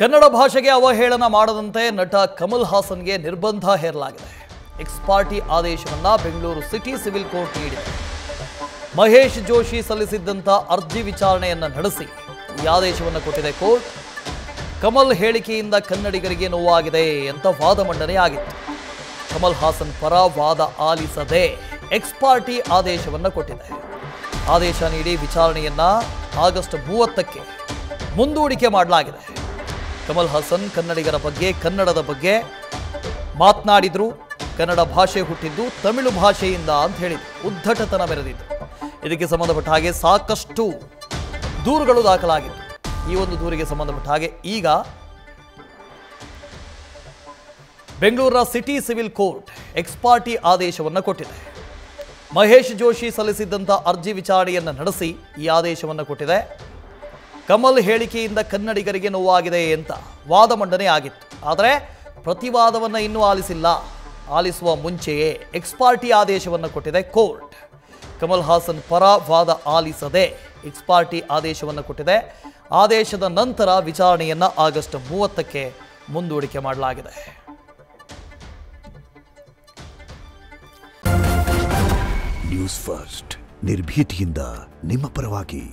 ಕನ್ನಡ ಭಾಷೆಗೆ ಅವಹೇಳನ ಮಾಡದಂತೆ ನಟ ಕಮಲ್ ಹಾಸನ್ಗೆ ನಿರ್ಬಂಧ ಹೇರಲಾಗಿದೆ. ಎಕ್ಸ್ ಪಾರ್ಟಿ ಆದೇಶವನ್ನ ಬೆಂಗಳೂರು ಸಿಟಿ ಸಿವಿಲ್ ಕೋರ್ಟ್ ನೀಡಿದೆ. ಮಹೇಶ್ ಜೋಶಿ ಸಲ್ಲಿಸಿದ್ದಂತ ಅರ್ಜಿ ವಿಚಾರಣೆಯನ್ನ ನಡೆಸಿ ಈ ಆದೇಶವನ್ನು ಕೊಟ್ಟಿದೆ ಕೋರ್ಟ್. ಕಮಲ್ ಹೇಳಿಕೆಯಿಂದ ಕನ್ನಡಿಗರಿಗೆ ನೋವಾಗಿದೆ ಅಂತ ವಾದ ಮಂಡನೆಯಾಗಿತ್ತು. ಕಮಲ್ ಹಾಸನ್ ಪರ ವಾದ ಆಲಿಸದೆ ಎಕ್ಸ್ ಪಾರ್ಟಿ ಆದೇಶವನ್ನು ಕೊಟ್ಟಿದೆ. ಆದೇಶ ನೀಡಿ ವಿಚಾರಣೆಯನ್ನ ಆಗಸ್ಟ್ 30ಕ್ಕೆ ಮುಂದೂಡಿಕೆ ಮಾಡಲಾಗಿದೆ. ಕಮಲ್ ಹಾಸನ್ ಕನ್ನಡಿಗರ ಬಗ್ಗೆ, ಕನ್ನಡದ ಬಗ್ಗೆ ಮಾತನಾಡಿದ್ರು. ಕನ್ನಡ ಭಾಷೆ ಹುಟ್ಟಿದ್ದು ತಮಿಳು ಭಾಷೆಯಿಂದ ಅಂತ ಹೇಳಿದ್ರು. ಉದ್ದಟತನ ಮೆರೆದಿದ್ರು. ಇದಕ್ಕೆ ಸಂಬಂಧಪಟ್ಟ ಹಾಗೆ ಸಾಕಷ್ಟು ದೂರುಗಳು ದಾಖಲಾಗಿತ್ತು. ಈ ಒಂದು ದೂರಿಗೆ ಸಂಬಂಧಪಟ್ಟ ಹಾಗೆ ಈಗ ಬೆಂಗಳೂರಿನ city civil court X party ಆದೇಶವನ್ನು ಕೊಟ್ಟಿದೆ. ಮಹೇಶ್ ಜೋಶಿ ಸಲ್ಲಿಸಿದ್ದಂಥ ಅರ್ಜಿ ವಿಚಾರಣೆಯನ್ನು ನಡೆಸಿ ಈ ಆದೇಶವನ್ನು ಕೊಟ್ಟಿದೆ. ಕಮಲ್ ಹೇಳಿಕೆಯಿಂದ ಕನ್ನಡಿಗರಿಗೆ ನೋವಾಗಿದೆ ಅಂತ ವಾದ ಮಂಡನೆ ಆಗಿತ್ತು. ಆದರೆ ಪ್ರತಿವಾದವನ್ನು ಇನ್ನೂ ಆಲಿಸಿಲ್ಲ. ಆಲಿಸುವ ಮುಂಚೆಯೇ ಎಕ್ಸ್ ಪಾರ್ಟಿ ಆದೇಶವನ್ನು ಕೊಟ್ಟಿದೆ ಕೋರ್ಟ್. ಕಮಲ್ ಹಾಸನ್ ಪರ ವಾದ ಆಲಿಸದೆ ಎಕ್ಸ್ ಪಾರ್ಟಿ ಆದೇಶವನ್ನು ಕೊಟ್ಟಿದೆ. ಆದೇಶದ ನಂತರ ವಿಚಾರಣೆಯನ್ನು ಆಗಸ್ಟ್ 30ಕ್ಕೆ ಮುಂದೂಡಿಕೆ ಮಾಡಲಾಗಿದೆ. ನ್ಯೂಸ್ ಫಸ್ಟ್ ನಿರ್ಭೀತಿಯಿಂದ ನಿಮ್ಮ ಪರವಾಗಿ.